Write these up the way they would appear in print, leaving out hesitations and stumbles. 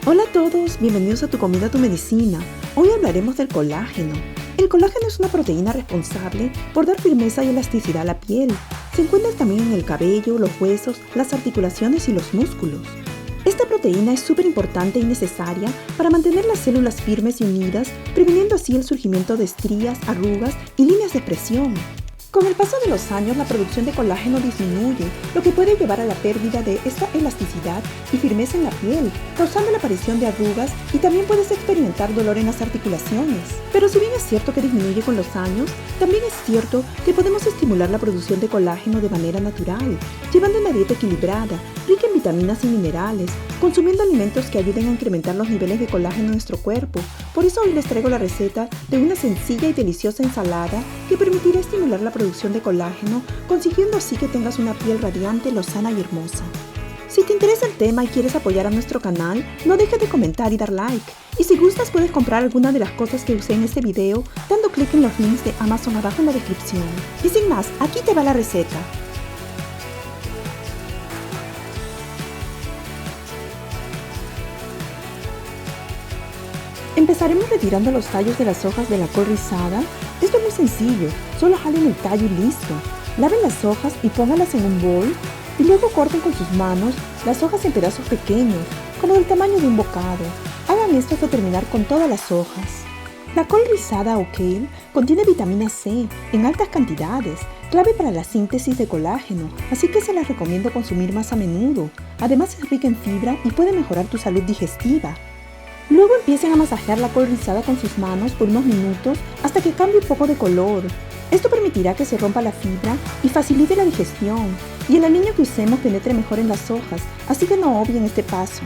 Hola a todos, bienvenidos a Tu Comida, Tu Medicina. Hoy hablaremos del colágeno. El colágeno es una proteína responsable por dar firmeza y elasticidad a la piel. Se encuentra también en el cabello, los huesos, las articulaciones y los músculos. Esta proteína es súper importante y necesaria para mantener las células firmes y unidas, previniendo así el surgimiento de estrías, arrugas y líneas de expresión. Con el paso de los años, la producción de colágeno disminuye, lo que puede llevar a la pérdida de esta elasticidad y firmeza en la piel, causando la aparición de arrugas y también puedes experimentar dolor en las articulaciones. Pero si bien es cierto que disminuye con los años, también es cierto que podemos estimular la producción de colágeno de manera natural, llevando una dieta equilibrada, rica en vitaminas y minerales, consumiendo alimentos que ayuden a incrementar los niveles de colágeno en nuestro cuerpo. Por eso hoy les traigo la receta de una sencilla y deliciosa ensalada que permitirá estimular la producción de colágeno, consiguiendo así que tengas una piel radiante, lozana y hermosa. Si te interesa el tema y quieres apoyar a nuestro canal, no dejes de comentar y dar like. Y si gustas puedes comprar alguna de las cosas que usé en este video dando clic en los links de Amazon abajo en la descripción. Y sin más, aquí te va la receta. Empezaremos retirando los tallos de las hojas de la col rizada. Esto es muy sencillo, solo jalen el tallo y listo. Laven las hojas y pónganlas en un bol y luego corten con sus manos las hojas en pedazos pequeños, como del tamaño de un bocado. Hagan esto hasta terminar con todas las hojas. La col rizada o kale contiene vitamina C en altas cantidades, clave para la síntesis de colágeno, así que se las recomiendo consumir más a menudo. Además es rica en fibra y puede mejorar tu salud digestiva. Luego empiecen a masajear la col rizada con sus manos por unos minutos hasta que cambie un poco de color. Esto permitirá que se rompa la fibra y facilite la digestión, y el aliño que usemos penetre mejor en las hojas, así que no obvien este paso.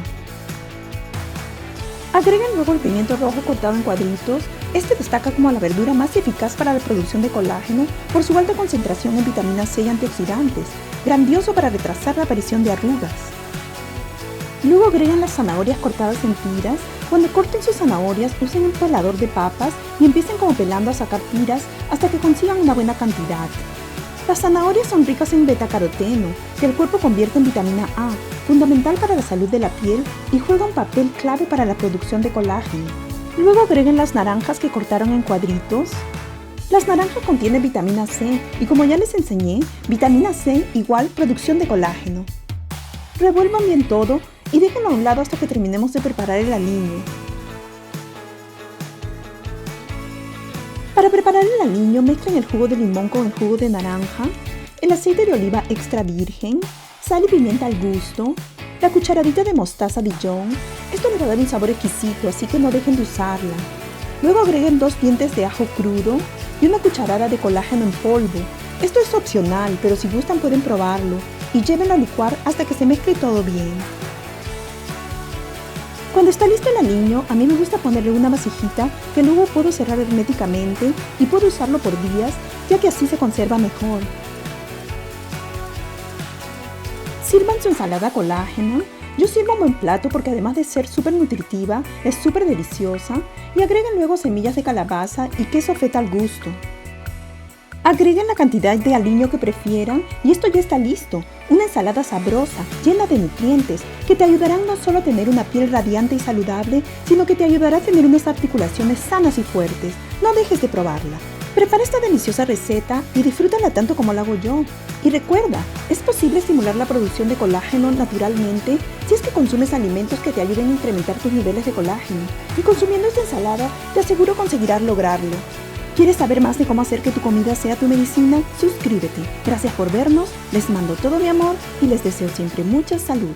Agreguen luego el pimiento rojo cortado en cuadritos. Este destaca como la verdura más eficaz para la producción de colágeno por su alta concentración en vitamina C y antioxidantes, grandioso para retrasar la aparición de arrugas. Luego agregan las zanahorias cortadas en tiras. Cuando corten sus zanahorias, usen un pelador de papas y empiecen como pelando a sacar tiras hasta que consigan una buena cantidad. Las zanahorias son ricas en betacaroteno, que el cuerpo convierte en vitamina A, fundamental para la salud de la piel y juega un papel clave para la producción de colágeno. Luego agreguen las naranjas que cortaron en cuadritos. Las naranjas contienen vitamina C y como ya les enseñé, vitamina C igual producción de colágeno. Revuelvan bien todo y déjenlo a un lado hasta que terminemos de preparar el aliño. Para preparar el aliño, mezclen el jugo de limón con el jugo de naranja, el aceite de oliva extra virgen, sal y pimienta al gusto, la cucharadita de mostaza Dijon. Esto le va a dar un sabor exquisito, así que no dejen de usarla. Luego agreguen 2 dientes de ajo crudo y una cucharada de colágeno en polvo. Esto es opcional, pero si gustan pueden probarlo y llévenlo a licuar hasta que se mezcle todo bien. Cuando está listo el aliño, a mí me gusta ponerle una vasijita que luego puedo cerrar herméticamente y puedo usarlo por días, ya que así se conserva mejor. Sirvan su ensalada colágeno. Yo sirvo un buen plato porque además de ser súper nutritiva, es súper deliciosa, y agreguen luego semillas de calabaza y queso feta al gusto. Agreguen la cantidad de aliño que prefieran y esto ya está listo. Una ensalada sabrosa, llena de nutrientes, que te ayudarán no solo a tener una piel radiante y saludable, sino que te ayudará a tener unas articulaciones sanas y fuertes. No dejes de probarla. Prepara esta deliciosa receta y disfrútala tanto como la hago yo. Y recuerda, es posible estimular la producción de colágeno naturalmente si es que consumes alimentos que te ayuden a incrementar tus niveles de colágeno. Y consumiendo esta ensalada, te aseguro conseguirás lograrlo. ¿Quieres saber más de cómo hacer que tu comida sea tu medicina? Suscríbete. Gracias por vernos, les mando todo mi amor y les deseo siempre mucha salud.